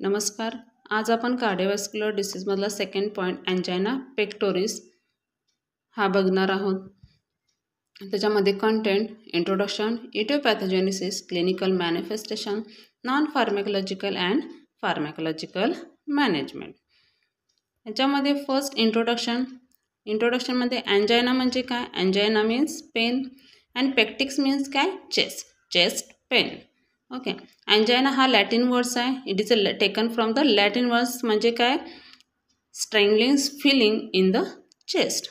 नमस्कार. आज आपण कार्डिओव्हास्क्युलर डिसीजमधला सेकंड पॉईंट अँजायना पेक्टोरिस हा बघणार आहोत. त्याच्यामध्ये content, introduction, etiopathogenesis, clinical manifestation, non pharmacological and pharmacological management. याच्यामध्ये फर्स्ट इंट्रोडक्शनमध्ये अँजायना म्हणजे काय? Angina means pain and pectics means काय? Chest pain. ओके. अँजायना हा लॅटिन वर्ड्स आहे. It is taken from the Latin words म्हणजे काय? Strangling feeling in the chest.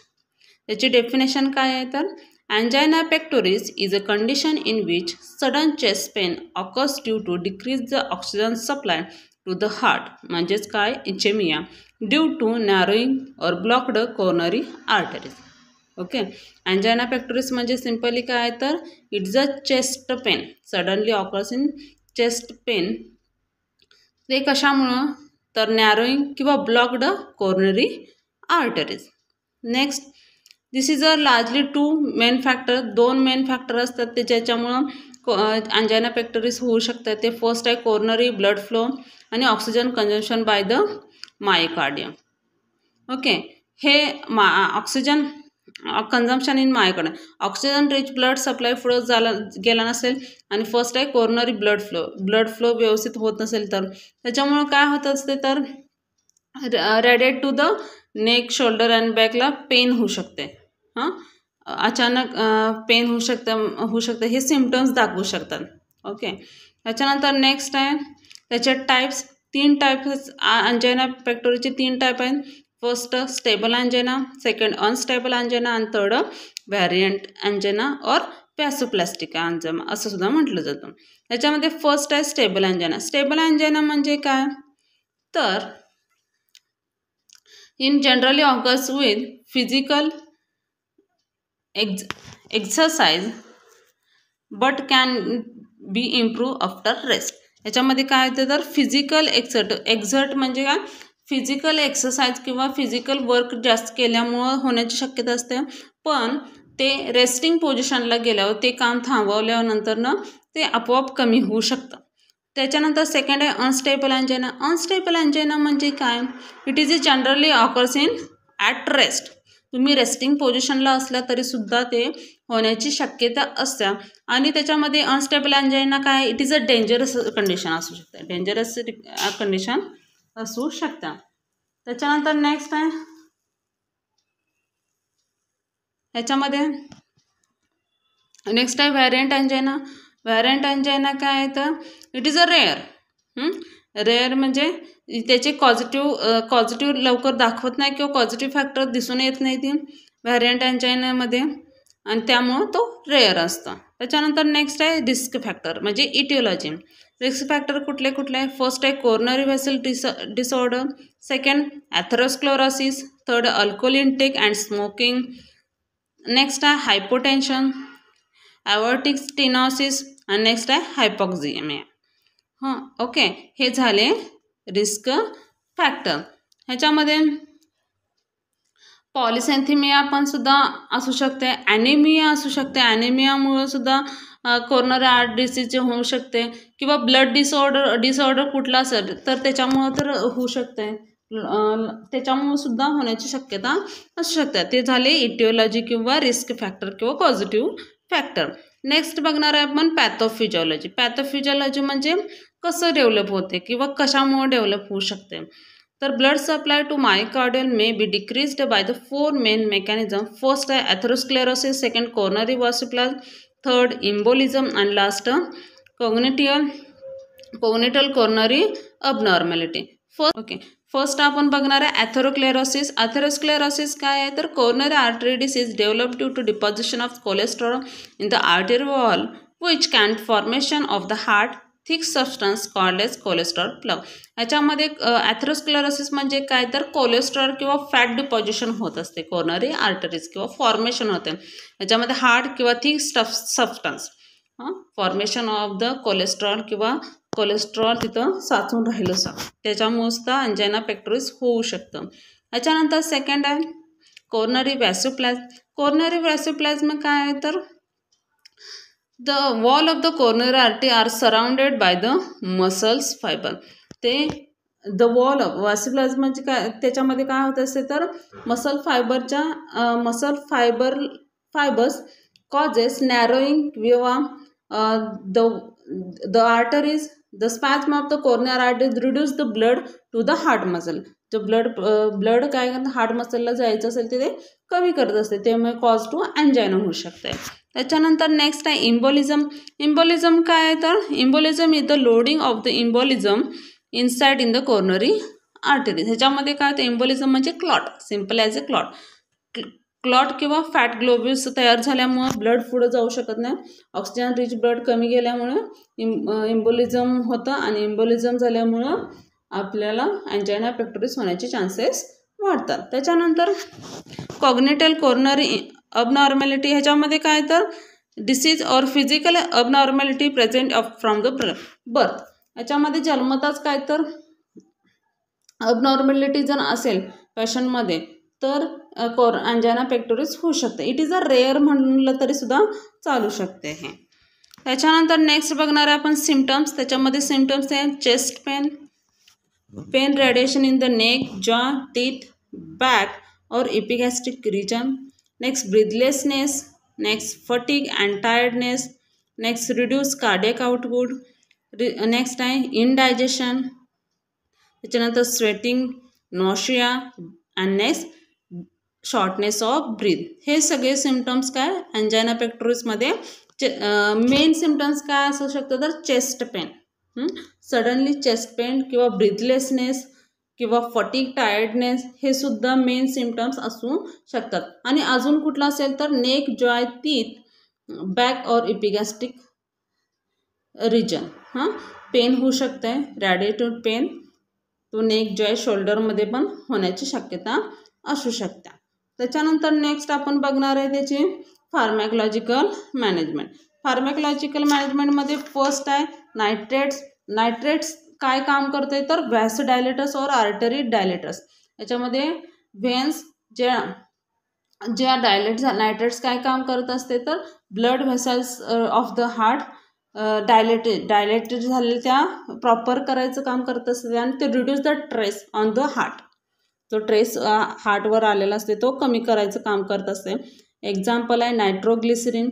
त्याची डेफिनेशन काय आहे तर angina pectoris is a condition in which sudden chest pain occurs due to decrease the oxygen supply to the heart. म्हणजेच काय? Ischemia due to narrowing or blocked coronary arteries. Okay. Angina pectoris म्हणजे simply काय तर it is a chest pain, suddenly occurs in chest pain. ते कशामुळं तर narrowing किंवा blocked coronary arteries. Next, this is a largely दोन main factor असतात ते ज्याच्यामुळं अँजायना पेक्टोरिस होऊ शकतात. ते फर्स्ट आहे कोरोनरी ब्लड फ्लो आणि oxygen consumption by the myocardium. Okay. हे oxygen consumption in myocardium, oxygen rich blood supply पुढं गेला नसेल आणि फर्स्ट आहे कोरोनरी ब्लड फ्लो व्यवस्थित होत नसेल तर त्याच्यामुळं काय होत असते तर radiate to the neck, shoulder and बॅकला पेन होऊ शकते. अचानक पेन होऊ शकते हे सिम्पटम्स दाखवू शकतात. ओके. त्याच्यानंतर नेक्स्ट आहे त्याचे टाईप्स. 3 टाईप्स अँजायना पेक्टोरिसचे 3 टाईप आहेत. First stable angina, second unstable angina आणि थर्ड व्हॅरियंट अँजायना और वॅसोप्लास्टिक अँजायना असं सुद्धा म्हटलं जातं. याच्यामध्ये फर्स्ट आहे स्टेबल अँजायना. स्टेबल अँजायना म्हणजे काय तर in generally occurs with physical exercise but can be improve after rest. याच्यामध्ये काय होतं तर फिजिकल एक्झर्ट म्हणजे काय? फिजिकल एक्सरसाइज किंवा फिजिकल वर्क जास्त केल्यामुळं होण्याची शक्यता असते, पण ते रेस्टिंग पोझिशनला गेल्यावर ते काम थांबवल्यानंतर ते आपोआप कमी होऊ शकतं. त्याच्यानंतर सेकंड आहे अनस्टेबल अँजायना. अनस्टेबल अँजायना म्हणजे काय? It is generally occurs in at rest. तुम्ही रेस्टिंग पोझिशनला असल्या तरीसुद्धा ते होण्याची शक्यता असते. आणि त्याच्यामध्ये अनस्टेबल अँजायना काय? It is a dangerous condition असू शकते. डेंजरस कंडिशन असू शकता. त्याच्यानंतर नेक्स्ट आहे ह्याच्यामध्ये नेक्स्ट आहे व्हॅरियंट अँजायना. व्हॅरियंट अँजायना काय आहे तर इट इज अ रेअर म्हणजे त्याचे पॉझिटिव्ह लवकर दाखवत नाही किंवा पॉझिटिव्ह फॅक्टर दिसून येत नाही ती व्हॅरियंट अँजायनामध्ये आणि त्यामुळं तो रेअर असतो. त्याच्यानंतर नेक्स्ट आहे रिस्क फॅक्टर म्हणजे इटिओलॉजी. रिस्क फॅक्टर कुठले आहे? फर्स्ट आहे coronary vessel disorder, second atherosclerosis, third alcohol intake and smoking, next आहे हायपोटेन्शन, ॲओर्टिक स्टेनोसिस आणि नेक्स्ट आहे हायपॉक्सिमिया. ओके. हे झाले रिस्क फॅक्टर. ह्याच्यामध्ये पॉलिसेन्थेमिया पण सुद्धा असू शकते, ॲनेमिया असू शकते. ॲनेमियामुळे सुद्धा कोरोनरी आर्ट डिसीज होऊ शकते किंवा ब्लड डिसऑर्डर कुठला असेल तर त्याच्यामुळं तर होऊ शकते. त्याच्यामुळं सुद्धा होण्याची शक्यता असू शकते. ते झाले इटिओलॉजी किंवा रिस्क फॅक्टर किंवा पॉझिटिव्ह फॅक्टर. नेक्स्ट बघणार आहे आपण पॅथोफिजिओलॉजी. पॅथोफिजिओलॉजी म्हणजे कसं डेव्हलप होते किंवा कशामुळे डेव्हलप होऊ शकते तर blood supply to myocardial may be decreased by the 4 main mechanism. First आहे atherosclerosis, second coronary vasospasm, third embolism आणि last congenital coronary abnormality. First आपण बघणार आहे ॲथेरोस्क्लेरोसिस. ॲथेरोस्क्लेरोसिस काय आहे तर coronary artery disease develop due to deposition of cholesterol in the artery wall which can formation of the heart thick substance called as cholesterol plug. ह्याच्यामध्ये atherosclerosis म्हणजे काय तर कोलेस्ट्रॉल किंवा फॅट डिपॉझिशन होत असते कोरोनरी आर्टरीज किंवा formation होते ह्याच्यामध्ये हार्ट किंवा thick substance formation of the cholesterol किंवा कोलेस्ट्रॉल तिथं साचून राहिलं त्याच्यामुळे सुद्धा अँजायना पेक्टोरिस होऊ शकतं. ह्याच्यानंतर सेकंड आहे कोरोनरी वॅसोप्लाझम. कोरोनरी वॅसोप्लाझम काय आहे तर The wall of the coronary artery are surrounded by the muscles fiber. ते द वॉल ऑफ वॅसिक्युलर म्हणजे काय, त्याच्यामध्ये काय होत असते तर मसल फायबर्स कॉजेस नॅरोईंग किंवा the arteries the spasm of the coronary arteries reduce the blood to the heart muscle. जो ब्लड काय करतं हार्ट मसलला जायचं असेल ते कमी करत असते, त्यामुळे कॉज टू अँजायना होऊ शकते. त्याच्यानंतर नेक्स्ट आहे इम्बोलिझम. इम्बोलिझम काय आहे तर embolism is the loading of the embolism inside in the coronary artery. ह्याच्यामध्ये काय होतं इम्बोलिझम म्हणजे clot, simple as a clot किंवा फॅट ग्लोब्युल्स तयार झाल्यामुळं ब्लड पुढे जाऊ शकत नाही. ऑक्सिजन रिच ब्लड कमी गेल्यामुळे इम्बोलिझम होतं आणि इम्बोलिझम झाल्यामुळं आपल्याला अँजायना पेक्टोरिस होण्याचे चान्सेस वाढतात. त्याच्यानंतर कॉग्निटल कॉर्नरी अबनॉर्मॅलिटी. ह्याच्यामध्ये काय तर disease or physical abnormality present from the birth. याच्यामध्ये जन्मताच काय तर अबनॉर्मॅलिटी जर असेल पेशंटमध्ये तर अँजायना पेक्टोरिस होऊ शकते. इट इज अ रेअर म्हणलं तरी सुद्धा चालू शकते हे. त्याच्यानंतर नेक्स्ट बघणार आहे आपण सिम्टम्स. त्याच्यामध्ये सिम्टम्स आहे chest pain radiation in the neck, jaw, teeth, back or epigastric region. Next breathlessness, next fatigue and tiredness, next reduce cardiac output, next आहे इनडायजेशन, त्याच्यानंतर sweating, nausea and next shortness of breath. हे सगळे symptoms काय angina पेक्टोरिसमध्ये main symptoms काय असू शकतं तर chest pain, suddenly chest pain किंवा ब्रीथलेसनेस किंवा फटीग टायर्डनेस हे सुद्धा मेन सिम्टम्स असू शकतात. आणि अजून कुठला असेल तर neck, Joy, teeth, back or epigastric region pen होऊ शकते. रॅडिएटेड पेन तो नेक, जॉय, शोल्डरमध्ये पण होण्याची शक्यता असू शकते. त्याच्यानंतर नेक्स्ट आपण बघणार आहे त्याची फार्मॅकोलॉजिकल मॅनेजमेंट. फार्मॅकोलॉजिकल मॅनेजमेंटमध्ये फर्स्ट आहे नायट्रेट्स. नायट्रेट्स काय काम करते तर व्हॅस डायलेटर्स और आर्टरी डायलेटर्स. याच्यामध्ये व्हेन्स ज्या डायलेट नायट्रेट्स काय काम करत असते तर blood vessels of the heart dilated झालेले त्या प्रॉपर करायचं काम करत असते आणि ते reduce the trace on the heart. तो ट्रेस हार्टवर आलेला असते तो कमी करायचं काम करत असते. एक्झाम्पल आहे नायट्रोग्लिसरीन.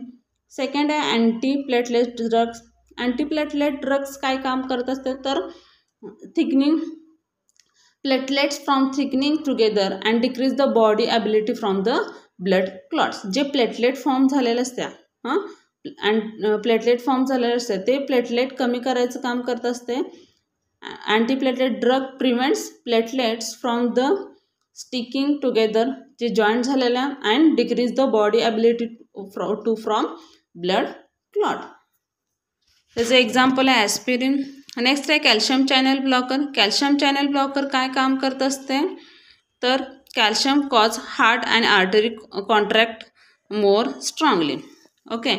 सेकंड आहे अँटीप्लेटलेट ड्रग्स. अँटीप्लेटलेट ड्रग्स काय काम करत असते तर thickening platelets from thickening together and decrease the body ability from the blood clots. जे प्लेटलेट फॉर्म झालेले असत्या प्लेटलेट फॉर्म झालेले असते ते प्लेटलेट कमी करायचं काम करत असते. Antiplatelet drug prevents platelets from the sticking together जे जॉईंट झालेल्या and decrease the body ability to from blood clot. त्याचं एक्झाम्पल आहे ॲस्पिरिन. नेक्स्ट आहे calcium channel blocker. Calcium channel blocker काय काम करत असते तर calcium cause heart and artery contract more strongly. Okay.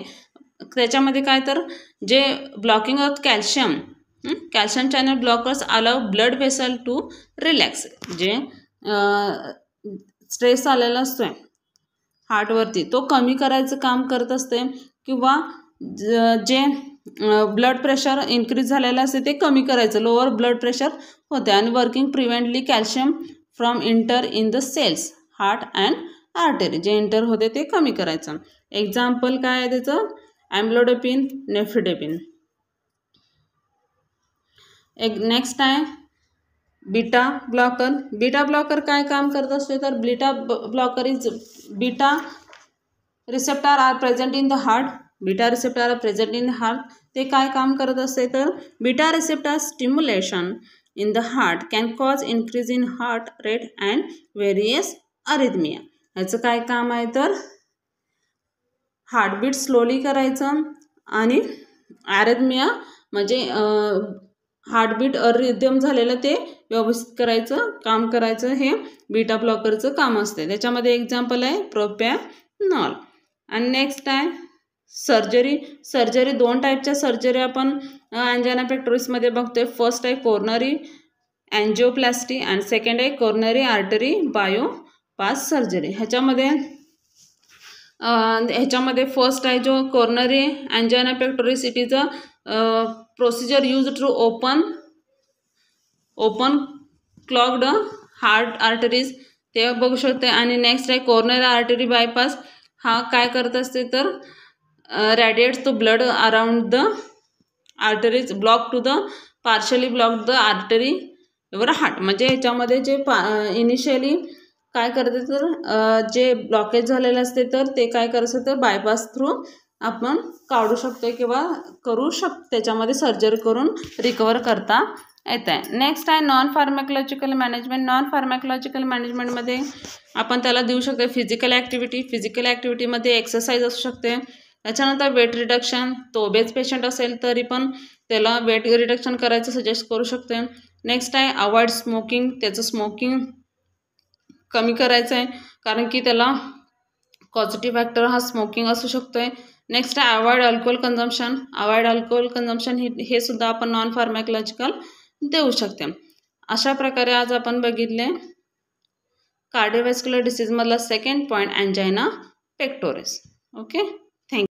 त्याच्यामध्ये काय तर जे blocking of calcium channel blockers allow blood vessel to relax. जे स्ट्रेस आलेला असतो आहे हार्टवरती तो कमी करायचं काम करत असते किंवा जे ब्लड प्रेशर इन्क्रीज झालेलं असते ते कमी करायचं, लोअर ब्लड प्रेशर होते आणि working preventively calcium from enter in the cells heart and artery. जे इंटर होते ते कमी करायचं. एक्झाम्पल काय आहे त्याचं ॲम्लोडेपिन, नेफ्रिडेपिन. नेक्स्ट आहे बीटा ब्लॉकर. बीटा ब्लॉकर काय काम करत असते तर beta blocker is beta receptor are present in the heart. Beta receptor are present in heart. ते काय काम करत असते तर beta receptor stimulation in the heart can cause increase in heart rate and various arrhythmia. ह्याचं काय काम आहे तर हार्टबीट स्लोली करायचं आणि ॲरिथमिया म्हणजे हार्टबीट अरिथम झालेलं ते व्यवस्थित करायचं काम करायचं हे बीटा ब्लॉकरचं काम असते. त्याच्यामध्ये एक्झाम्पल आहे प्रोपॅनॉल. आणि नेक्स्ट आहे सर्जरी. दोन टाईपच्या सर्जरी आपण अँजायना पेक्टोरिसमध्ये बघतोय. फर्स्ट आहे कोरोनरी अँजिओप्लास्टी आणि सेकंड आहे कोरोनरी आर्टरी बायोपास सर्जरी. ह्याच्यामध्ये फर्स्ट आहे जो coronary angina pectoris it is a procedure use to open clogged heart arteries ते बघू शकते. आणि नेक्स्ट आहे कोरोनरी आर्टरी बायपास. हा काय करत असते तर radiates to blood around the arteries block to the partially block the artery your heart. म्हणजे याच्यामध्ये जे इनिशियली काय करते तर जे ब्लॉकेज झालेलं असते तर ते काय करायचं तर बायपास थ्रू आपण काढू शकतो किंवा करू शकतो, त्याच्यामध्ये सर्जरी करून रिकवर करता येत आहे. नेक्स्ट आहे नॉन फार्मॅकोलॉजिकल मॅनेजमेंट. नॉन फार्मॅकोलॉजिकल मॅनेजमेंटमध्ये आपण त्याला देऊ शकतो फिजिकल ॲक्टिव्हिटी. फिजिकल ॲक्टिव्हिटीमध्ये एक्सरसाइज असू शकते. त्याच्यानंतर वेट रिडक्शन. तो ओबेस पेशंट असेल तरी पण त्याला वेट रिडक्शन करायचं सजेस्ट करू शकते. नेक्स्ट आहे अवॉइड स्मोकिंग. त्याचं स्मोकिंग कमी करायचं आहे कारण की त्याला पॉझिटिव्ह फॅक्टर हा स्मोकिंग असू शकतोय. नेक्स्ट आहे avoid alcohol consumption. Avoid alcohol consumption हे सुद्धा आपण नॉन फार्मॅकोलॉजिकल देऊ शकते. अशा प्रकारे आज आपण बघितले कार्डिओव्हास्क्युलर डिसीजमधला second point angina pectoris. Okay.